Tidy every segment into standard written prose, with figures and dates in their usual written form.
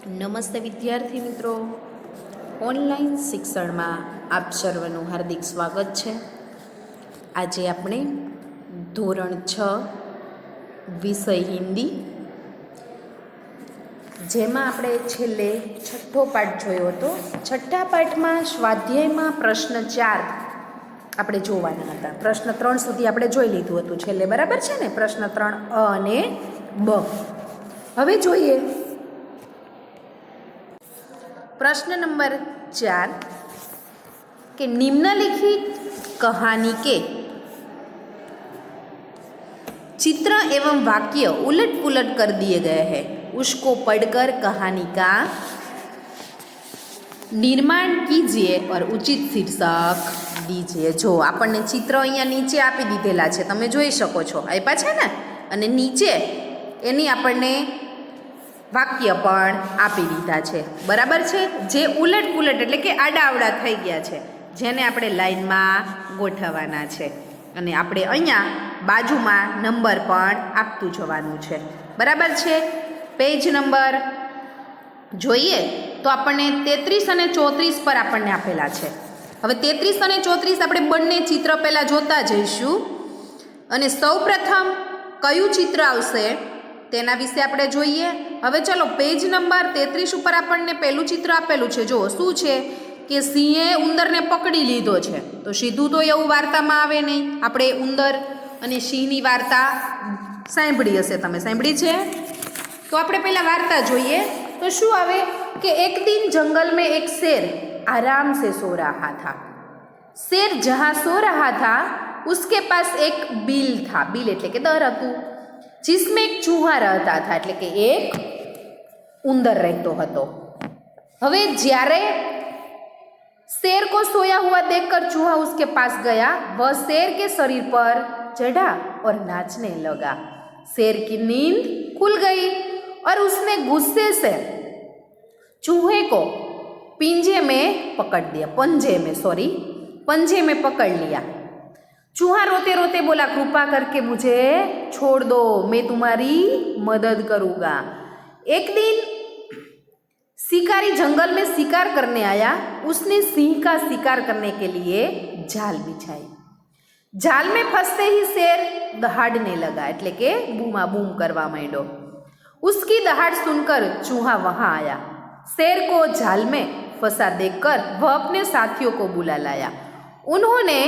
નમસ્તે વિદ્યાર્થી મિત્રો, ઓનલાઈન શિક્ષણમાં આપ સર્વનું હાર્દિક સ્વાગત છે। આજે આપણે ધોરણ 6 વિષય હિન્દી, જેમાં આપણે છેલ્લે છઠ્ઠો પાઠ જોયો હતો। છઠ્ઠા પાઠમાં સ્વાધ્યાયમાં પ્રશ્ન 4 આપણે જોવાના હતા। પ્રશ્ન 3 સુધી આપણે જોઈ લીધું હતું છેલ્લે, બરાબર છે ને? પ્રશ્ન 3 અ અને બ। હવે જોઈએ प्रश्न नंबर 4 कि निम्नलिखित कहानी के चित्र एवं वाक्य उलट पुलट कर दिए गए हैं, उसको पढ़कर कहानी का निर्माण कीजिए और उचित शीर्षक दीजिए। जो आपने चित्र अहींया नीचे आपी दीधेला छे, तमे जोई शको छो, आप्या छे ने, अने नीचे एनी आपणे वाक्य पण आपी दीधा छे, बराबर छे। जे उलट पुलट एटले के आडाअवड़ा थई गया छे, जेने आपणे लाइनमां गोठववाना छे, अने आपणे अहींया बाजुमां नंबर पण आपतुं जवानुं छे, बराबर छे। पेज नंबर जोईए तो आपणे 33 અને 34 पर आपणे आपेला छे। हवे 33 અને 34 आपणे बंने चित्र पहेला जोता जईशुं, अने सौप्रथम कयुं चित्र आवशे तेना विषे आपणे जोईए। हवे चलो पेज नंबर 33 पर आपणे पहेलुं चित्र आपेलुं छे। जो शुं छे के सिंहे उंदरने पकड़ी लीधो छे, तो सीधुं तो एवुं वार्तामां आवे नहीं। आपणे उंदर अने सिंहनी वार्ता सांभळी हशे, तमे सांभळी छे? तो आपणे पहेला वार्ता जोईए तो शुं आवे कि एक दिन जंगल में एक शेर आराम से सो रहा था। शेर जहाँ सो रहा था उसके पास एक बिल था। बिल एटले के दर हतुं, जिसमें एक चूहा रहता था, एटले के एक उंदर रहतो हतो। हवे ज्यारे शेर को सोया हुआ देखकर चूहा उसके पास गया, वह शेर के शरीर पर चढ़ा और नाचने लगा। शेर की नींद खुल गई और उसने गुस्से से चूहे को पंजे में पकड़ लिया। चूहा रोते रोते बोला, कृपा करके मुझे छोड़ दो, मैं तुम्हारी मदद करूँगा। एक दिन शिकारी जंगल में शिकार करने आया। उसने सिंह का शिकार करने के लिए जाल बिछाई। जाल में फंसते ही शेर दहाड़ने लगा, एटले के बूमा बूम करवा मांड्यो। उसकी दहाड़ सुनकर चूहा वहां आया। शेर को जाल में फंसा देखकर वह अपने साथियों को बुला लाया। उन्होंने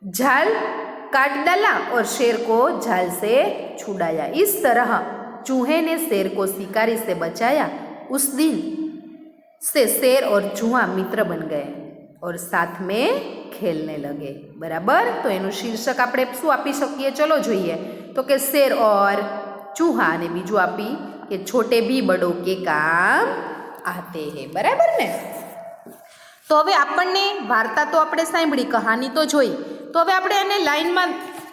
जाल काट डाला और शेर को जाल से छुड़ाया। इस तरह चूहे ने शेर को शिकारी से बचाया। उस दिन से शेर और चूहा मित्र बन गए और साथ में खेलने लगे, बराबर। तो एनु शीर्षक आपणे शुं आपी शकीए? चलो जोईए तो के शेर और चूहा, ने बीजू आपी के छोटे भी बड़ों के काम आते हैं, बराबर ने? तो हवे आपणे वार्ता तो आपणे सांभळी, कहानी तो जोई, तो हवे आपणे एने लाइनमां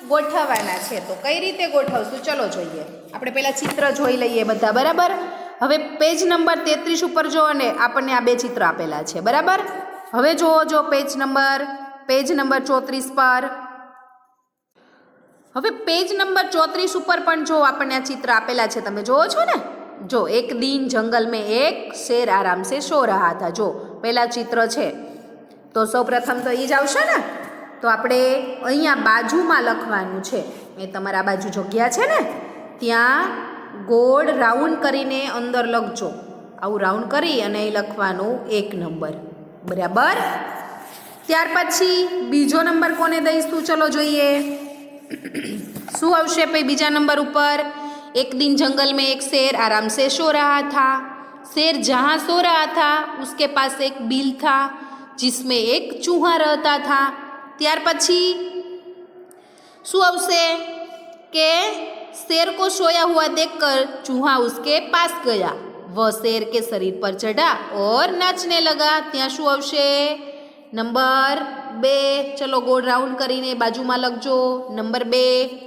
गोठववाना छे। तो कई रीते गोठवशुं चलो जोईए। आपणे पहेला चित्र जोई लईए बधा, बराबर। हवे पेज नंबर 33 उपर जो अने आपणे आ बे चित्र आपेला छे, बराबर। हवे जो पेज नंबर 34 पर। हवे पेज नंबर 34 उपर पण जो आपणे आ चित्र आपेला छे, तमे जोवो छो ने? जो एक दिन जंगल में एक शेर आराम से सो रहा था, जो पहला चित्र छे। तो सौ प्रथम तो ई ज आवशे ने। तो आपणे अहींया बाजुमां लखवानुं छे, ए तमारा बाजु जग्या छे ने, त्यां गोળ राउंड करीने अंदर लखजो। आवुं राउंड करी अने અહીં લખવાનું 1 નંબર, બરાબર। ત્યાર પછી બીજો નંબર કોને દઈશું? ચલો જોઈએ શું આવશે ભાઈ બીજા નંબર ઉપર? एक दिन जंगल में एक शेर आराम से सो रहा था। शेर जहाँ सो रहा था उसके पास एक बिल था, जिसमें एक चूहा रहता था। त्यार पछी शुं आवशे के शेर को सोया हुआ देखकर चूहा उसके पास गया, वह शेर के शरीर पर चढ़ा और नाचने लगा। त्यां शुं आवशे? नंबर 2। चलो गोल राउंड करीने बाजुमां लखजो, नंबर 2।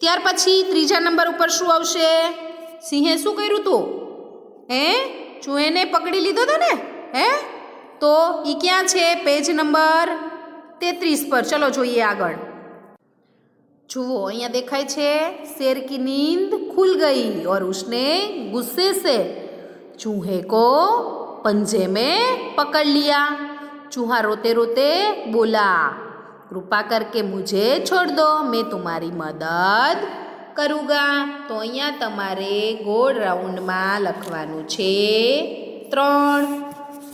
त्यार पछी त्रीजा नंबर पर शुं आवशे? सिंहे शुं कर्युं तुं? चूहेने पकड़ी लीधो तो ने? तो ई क्यां छे? पेज नंबर 33 पर। चलो जोईए आगळ। जुओ अहींया देखाय छे, शेर की नींद खुल गई और उसने गुस्से से चूहे को पंजे में पकड़ लिया। चूहा रोते रोते बोला, कृपा करके मुझे छोड़ दो, मैं तुम्हारी मदद करूँगा। तो અહીંયા તમારે ગોળ રાઉન્ડમાં લખવાનું છે 3,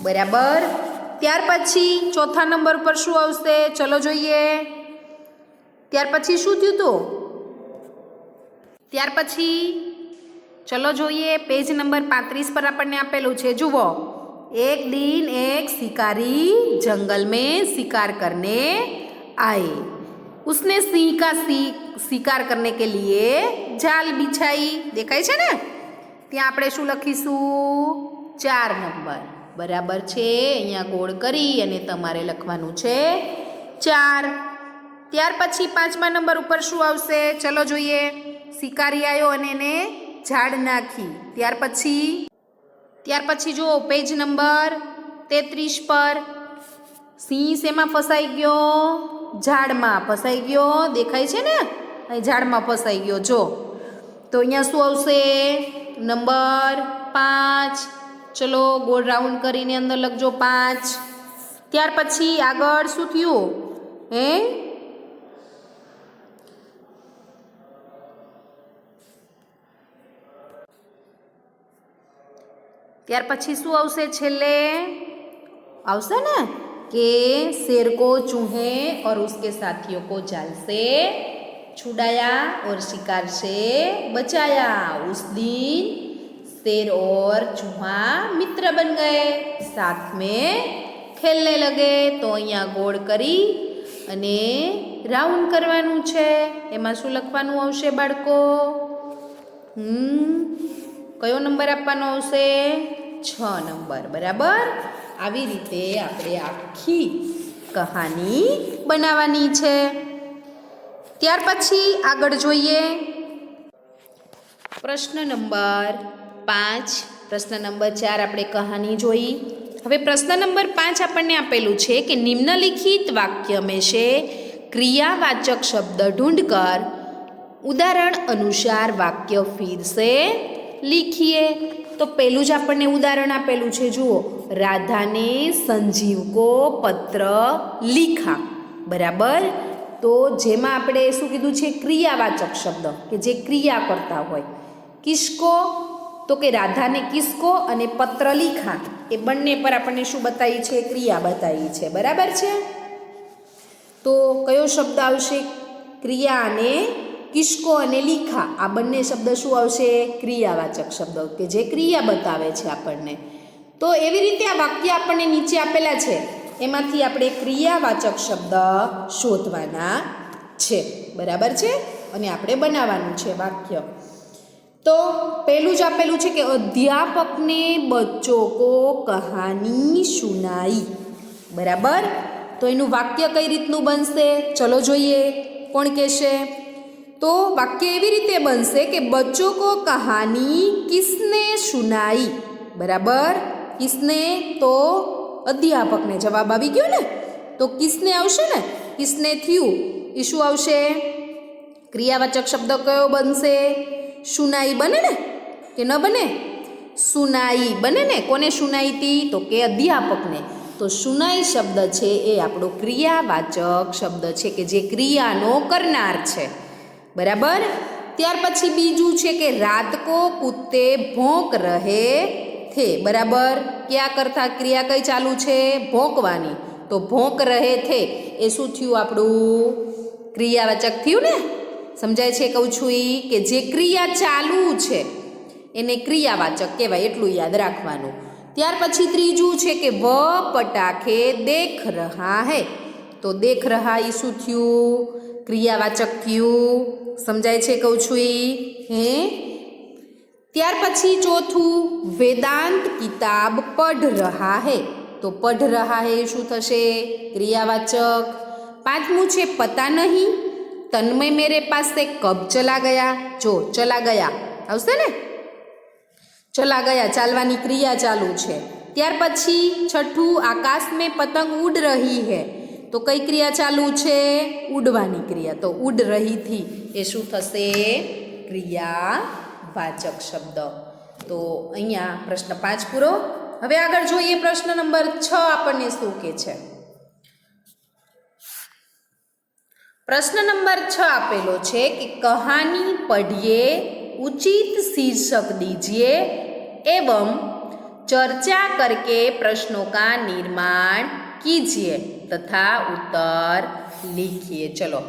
બરાબર। ત્યાર પછી ચોથા નંબર પર શું આવશે? ચલો જોઈએ। ત્યાર પછી શું થયું હતું? ત્યાર પછી ચલો જોઈએ, પેજ નંબર 35 पर આપણને આપેલું છે, જુઓ। एक दिन एक शिकारी जंगल में शिकार करने आए। उसने सिंह का शिकार करने के लिए जाल बिछाई। देखाय छे ने? त्यां आपणे शुं लखीशुं? 4 नंबर, बराबर छे। अहींया गोળ કરી અને તમારે લખવાનું છે 4। ત્યાર પછી 5મા નંબર ઉપર શું આવશે? ચલો જોઈએ। શિકારી આવ્યો અને એને ઝાડ નાખી। ત્યાર પછી જો પેજ નંબર 33 પર સિંહ શેમાં ફસાઈ ગયો? ઝાડમાં ફસાઈ ગયો। દેખાય છે ને? અહીં ઝાડમાં ફસાઈ ગયો જો। તો અહીંયા શું આવશે? નંબર 5। ચલો ગોળ રાઉન્ડ કરીને અંદર લખજો 5। ત્યાર પછી આગળ શું થયું? ત્યાર પછી શું આવશે? છેલ્લે આવશે ને कि शेर को चूहे और उसके साथियों को जाल से छुड़ाया और शिकार से बचाया। उस दिन शेर और चूहा मित्र बन गए, साथ में खेलने लगे। तो अहींया गोળ કરી અને રાઉન્ડ કરવાનું છે। એમાં શું લખવાનું આવશે બાળકો? કયો નંબર આપવાનો આવશે? 6 નંબર, બરાબર। આવી રીતે આપણે આખી કહાની બનાવવાની છે। ત્યાર પછી આગળ જોઈએ પ્રશ્ન નંબર 5। પ્રશ્ન નંબર 4 આપણે કહાની જોઈ। હવે પ્રશ્ન નંબર 5 આપણને આપેલું છે કે નિમ્નલિખિત વાક્ય में से क्रियावाचक शब्द ढूंढकर उदाहरण अनुसार वाक्य फिर से लिखिए। तो पहलू ज आपने उदाहरण आपेलू है, जुओ। राधा ने संजीव को पत्र लिखा, बराबर। तो जेमा आपणे शुं कीधुं छे? क्रियावाचक शब्द के जे क्रिया करता होय। किसको? तो के राधा ने किसको अने पत्र लिखा, ए बंने पर आपणे शुं बताई छे? क्रिया बताई छे, बराबर छे। तो कयो शब्द आवशे? क्रिया अने किसको अने लिखा, आ बंने शब्द शुं आवशे? क्रियावाचक शब्द के जे क्रिया बतावे छे आपणने। तो एवी रीते आ वाक्य आपणने नीचे आपेला छे, एमांथी आपणे क्रियावाचक शब्द शोधवाना छे, बराबर छे। अने आपणे बनाववानुं छे वाक्य। तो पहेलुं ज आपेलुं छे कि अध्यापक ने बच्चों को कहानी सुनाई, बराबर। तो एनुं वाक्य कई रीतनुं बनशे? चलो जोईए, कोण कहेशे? तो वाक्य एवी रीते बनशे कि बच्चों को कहानी किसने सुनाई, बराबर। किसने? तो अध्यापक ने जवाब आवी गयो ने, तो किसने आवशे ने? किसने थयुं ए शुं आवशे? क्रियावाचक शब्द कयो बनशे? सुनाई बने ने कि न बने? सुनाई बने ने। कोने सुनाई थी? तो के अध्यापक ने। तो सुनाई शब्द छे ए आपणो क्रियावाचक शब्द छे के जे क्रियानो करनार छे, बराबर। त्यार पछी बीजू छे कि रात को कुत्ते भौंक रहे थे, बराबर। क्या करता? क्रिया कई चालू छे? भौंकवानी। तो भौंक रहे थे ए शुं थयुं? आपणुं क्रियावाचक थयुं ने? समजाय छे? कहूं छुं ई के जे क्रिया चालू छे एने क्रियावाचक कहेवाय, एटलुं याद राखवानुं। त्यार पछी त्रीजू छे कि वह पटाखे देख रहा है। तो देख रहा ई शुं थयुं? क्रियावाचक थयुं। समझाय छे? कहूं छुं ई हे। त्यार पछी चौथुं, वेदांत किताब पढ़ रहा है। तो पढ़ रहा है शुं थशे? क्रियावाचक। पांचमું छे पता नहीं तन्मय मेरे पास से कब चला गया। जो चला गया आवशे ने, चला गया चालवानी क्रिया चालू छे। त्यार पछी छठुं, आकाश में पतंग उड़ रही है। तो कई क्रिया चालू छे? उड़वानी क्रिया। तो उड़ रही थी ए शुं थशे? क्रियावाचक शब्द। તો અહીંયા પ્રશ્ન 5 પૂરો. હવે આગળ જોઈએ પ્રશ્ન નંબર 6 આપણને શું કહે છે. प्रश्न नंबर 6 आपेलो छे कि कहानी पढ़िए, उचित शीर्षक दीजिए एवं चर्चा करके प्रश्नों का निर्माण कीजिए तथा उत्तर लिखिए. चलो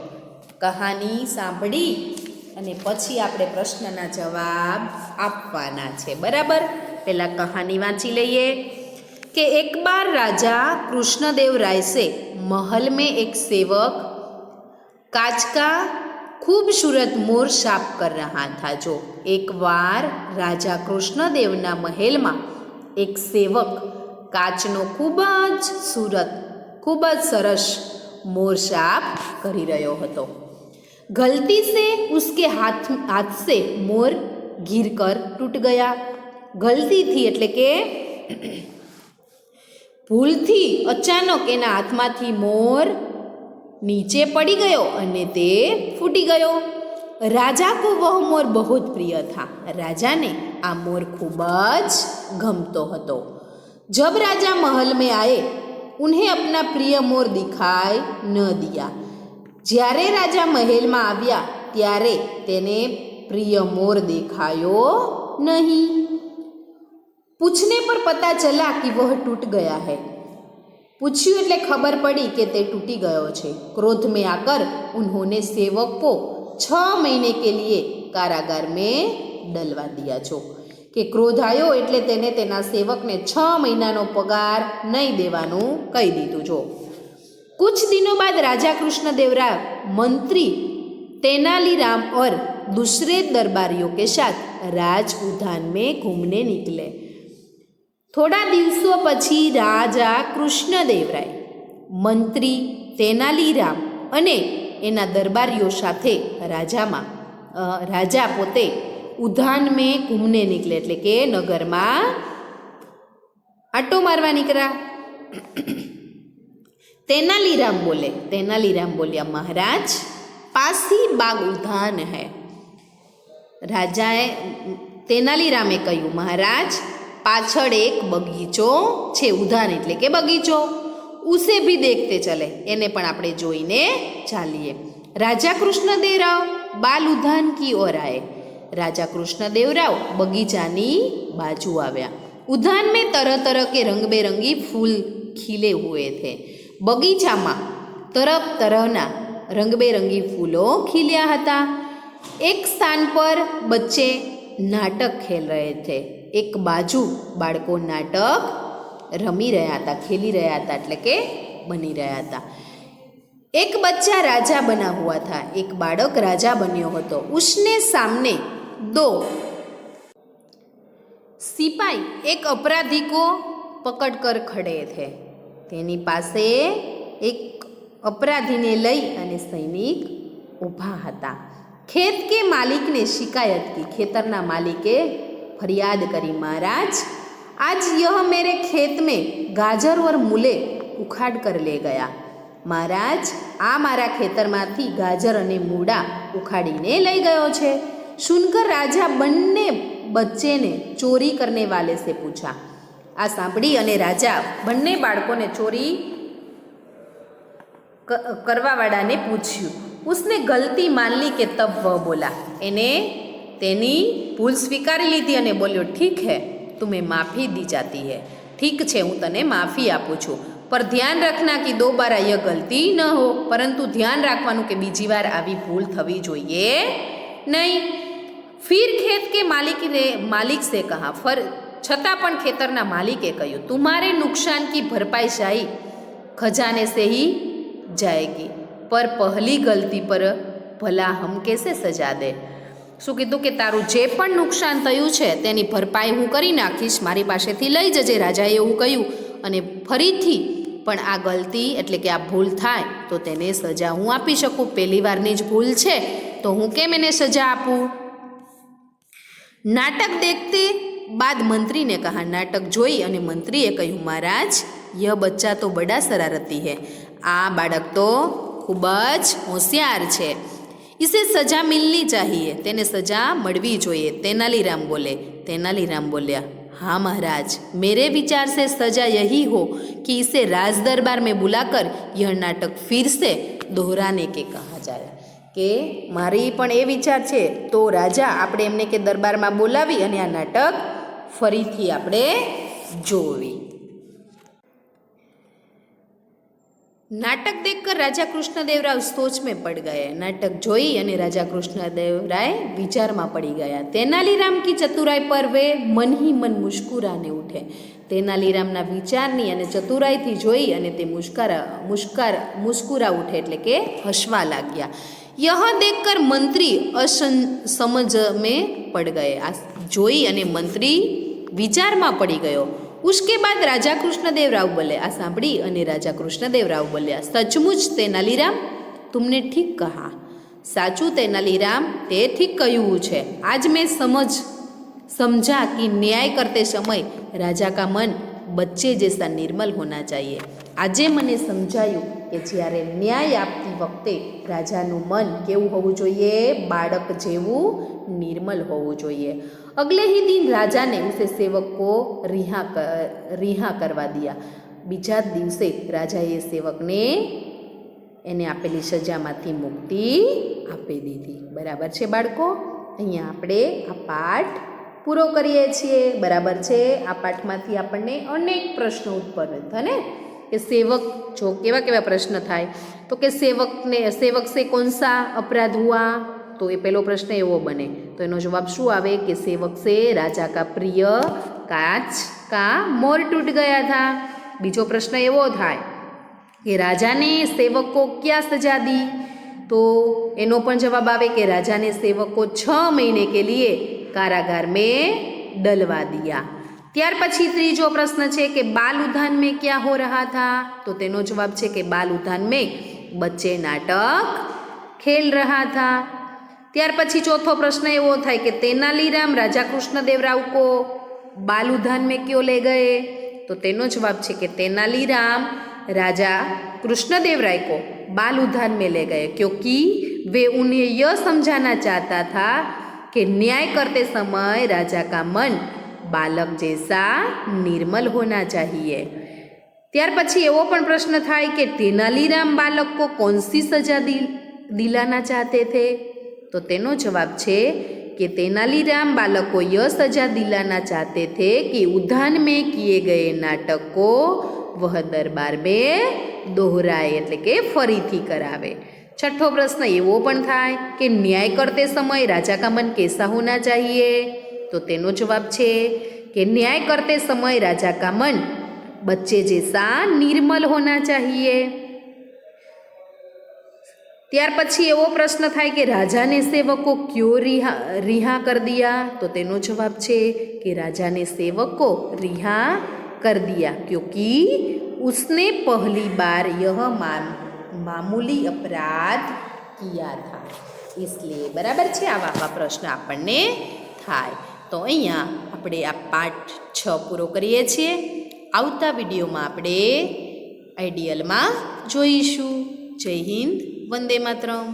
कहानी सांभળી અને પછી આપણે પ્રશ્નના જવાબ આપવાના છે. બરાબર, પહેલા કહાની વાંચી લઈએ कि एक बार राजा कृष्णदेव राय से महल में एक सेवक कांच का खूबसूरत मोर साफ कर रहा था. जो एक बार राजा कृष्णदेवना महल में एक सेवक काचनो खूब ज सरस मोर साफ करी रह्यो हतो. गलती से उसके हाथ से मोर गिर कर टूट गया. गलती थी एटले के भूलथी अचानक एना हाथमांथी मोर नीचे पड़ी गयो अने ते फूटी गयो. राजा को वह मोर बहुत प्रिय था. राजा ने आ मोर खूब ज गमतो हतो. जब राजा महल में आए उन्हें अपना प्रिय मोर दिखाई न दिया. ज्यारे राजा महल में आव्या त्यारे तेने प्रिय मोर देखायो नहीं. पूछने पर पता चला कि वह टूट गया है. पूछ्યું એટલે ખબર પડી કે તે टूटी गयो छे. क्रोध में आकर उन्होंने सेवक को 6 महीने के लिए कारागार में डलवा दिया. छो કે ક્રોધ આવ્યો એટલે તેને તેના સેવકને 6 મહિનાનો પગાર નહીં દેવાનું કહી દીધું. જો कुछ दिनों बाद राजा कृष्णदेवराय मंत्री तेनालीराम और दूसरे दरबारियों के साथ राज उद्यान में घूमने निकले. थोड़ा दिवसों पछी राजा कृष्णदेवराय मंत्री तेनालीराम अने एना दरबारियों साथे राजा पोते उद्यान में घूमने निकले एटले के नगर में आटो मारवा निकळ्या. तेनालीराम बोलिया महाराज पास ही बाग उद्यान है. राजाए तेनालीरामे कह्युं महाराज पाछळ एक बगीचो छे. उद्यान एटले के बगीचो. उसे भी देखते चले, एने पण आपणे जोईने चालीए. राजा कृष्णदेवराव बाल उद्यान की ओर आए. राजा कृष्णदेवराव बगीचानी बाजू आव्या. उद्यान में तरह तरह के रंग बेरंगी फूल खिले हुए थे. बगीचा में तरह तरहना रंग बेरंगी फूलों खिल्या हता. एक स्थान पर बच्चे नाटक खेल रहे थे. एक बाजू बाळको नाटक रमी रह्या था, खेली रह्या था, एटले के बनी रह्या था. एक बच्चा राजा बना हुआ था. एक बाळक राजा बन्यो हतो. उसने सामने 2 सिपाही एक अपराधी को पकड़कर खड़े थे. तेनी पासे एक अपराधी ने लई अने सैनिक ऊभा हता. खेत के मालिक ने शिकायत की. खेतरना मालिके फरियाद करी, महाराज आज यह मेरे खेत में गाजर और मूले उखाड़ कर ले गया. महाराज आ मारा खेतरमांथी गाजर अने मूड़ा उखाड़ीने लई गयो छे. सुनकर राजा बन्ने बच्चे ने चोरी करने वाले से पूछा. आ सांभળી અને રાજા બંને બાળકોને ચોરી કરવાવાળાને પૂછ્યું. उसने गलती मान ली के तब वह बोला. एने तेनी भूल स्वीकारी लीधी अने बोल्यो ठीक है तुम्हें माफ़ी दी जाती है. ठीक है हूँ तने माफ़ी आपू छूँ, पर ध्यान रखना कि दोबारा यह गलती न हो. परंतु ध्यान रखवानुं कि बीजी वार आवी भूल थवी जोईए नहीं. फिर खेत के मालिक से कहा. छतां पण खेतरना मालिके कह्युं तुम्हारे नुकसान की भरपाई शाही खजाने से ही जाएगी, पर पहली गलती पर भला हम कैसे सजा दे. શું કીધું કે તારું જે પણ નુકસાન થયું છે તેની ભરપાઈ હું કરી નાખીશ, મારી પાસેથી લઈ જજે. રાજાએ એવું કહ્યું અને ફરીથી પણ આ ગલતી એટલે કે આ ભૂલ થાય તો તેને સજા હું આપી શકું. પહેલી વારની જ ભૂલ છે તો હું કેમ એને સજા આપું. નાટક देखते बाद मंत्री ने कहा. नाटक जोई अने मंत्रीए कह्युं महाराज यह बच्चा तो बड़ा शरारती है. आ बाळक तो खूब ज होशियार छे. इसे सजा मिलनी चाहिए, तेने सजा मळवी जोईए. तेनालीराम बोले तेनालीराम बोलिया, हाँ महाराज, मेरे विचार से सजा यही हो कि इसे राज दरबार में बुलाकर यह नाटक फिर से दोहराने के कहा जाए। કે મારી પણ એ વિચાર છે, તો રાજા આપણે એમને કે દરબારમાં બોલાવી અને આ નાટક ફરીથી આપણે જોવી। नाटक देखकर राजा कृष्णदेवराय सोच में पड़ गए। नाटक जोई अने राजा कृष्णदेवराय विचार में पड़ी गया। तेनालीराम की चतुराई पर वे मन ही मन मुस्कुराने उठे। तेनालीरामना विचारनी अने चतुराईथी जोई अने ते मुस्कुरा उठे એટલે કે હસવા लाग्या। यह देखकर मंत्री असमझ में पड़ गए। आ जोई अने मंत्री विचार में पड़ी गयो। उसके बाद राजा कृष्णदेवराव बोले, आ सांभળી अने राजा कृष्णदेवराव बोल्या, सचमुच तेनालीराम, तुमने ठीक कहा। साचू तेनालीराम, ते ठीक कह્યું છે। आज मैं समझा कि न्याय करते समय राजा का मन बच्चे जैसा निर्मल होना चाहिए। आजे मने समझाયું કે જ્યારે ન્યાય આપતી વખતે રાજાનું મન કેવું હોવું જોઈએ? બાળક જેવું निर्मल હોવું જોઈએ। अगले ही दिन राजा ने उसे सेवक को रिहा करवा दिया। बीजा दिवसे राजाए सेवक ने एने आपेली सजामांथी मुक्ति आपी दीधी। बराबर छे बाळको? अहींया आपणे आ पाठ पूरो करीए छीए। बराबर छे? आ पाठमांथी आपणने अनेक प्रश्नो उत्पन्न थाय कि सेवक जो केवा केवा प्रश्न थाय, तो कि सेवक से कौन सा अपराध हुआ? तो ये पहलो प्रश्न एवो बने, तो एनो जवाब शू आवे कि सेवक से राजा का प्रिय कांच का मोर टूट गया था। बीजो प्रश्न एवो थाय कि राजा ने सेवक को क्या सजा दी? तो एनो पण जवाब आवे कि राजा ने सेवक को 6 महीने के लिए कारागार में डलवा दिया। त्यार पछी त्रीजो प्रश्न छे कि बाल उद्यान में क्या हो रहा था? तो तेनो जवाब छे कि बाल उद्यान में बच्चे नाटक खेल रहा था। त्यार पछी चौथो प्रश्न एवो थाय कि तेनालीराम राजा कृष्णदेवराव को बाल उद्यान में क्यों ले गए? तो तेनो जवाब छे कि तेनालीराम राजा कृष्णदेवराय को बाल उद्यान में ले गए क्योंकि वे उन्हें यह समझाना चाहता था कि न्याय करते समय राजा का मन बालक जैसा निर्मल होना चाहिए। त्यार पछी एवो पण प्रश्न थाय कि तेनालीराम बालक को कौन सी सजा दिलाना चाहते थे? तो तेनो जवाब छे कि तेनालीराम बालक को यह सजा दिलाना चाहते थे कि उद्यान में किए गए नाटक को वह दरबार में दोहराए, एटले के फरीथी करावे। छठो प्रश्न एवो पण थाय कि न्याय करते समय राजा का मन कैसा होना चाहिए? तो तेनो जवाब छे कि न्याय करते समय राजा का मन बच्चे जैसा निर्मल होना चाहिए। त्यार पछी एवो प्रश्न थाय कि राजा ने सेवक को क्यों रिहा कर दिया? तो तेनो जवाब छे कि राजा ने सेवक को रिहा कर दिया क्योंकि उसने पहली बार यह मामूली अपराध किया था, इसलिए। बराबर छे? आवा प्रश्न आपणे थाय। तो अहींया आपणे आ पाठ 6 पूरो करीए छीए। आवता विडियोमां आपणे आइडियल में जोईशुं। जय हिंद, वंदे मातरम।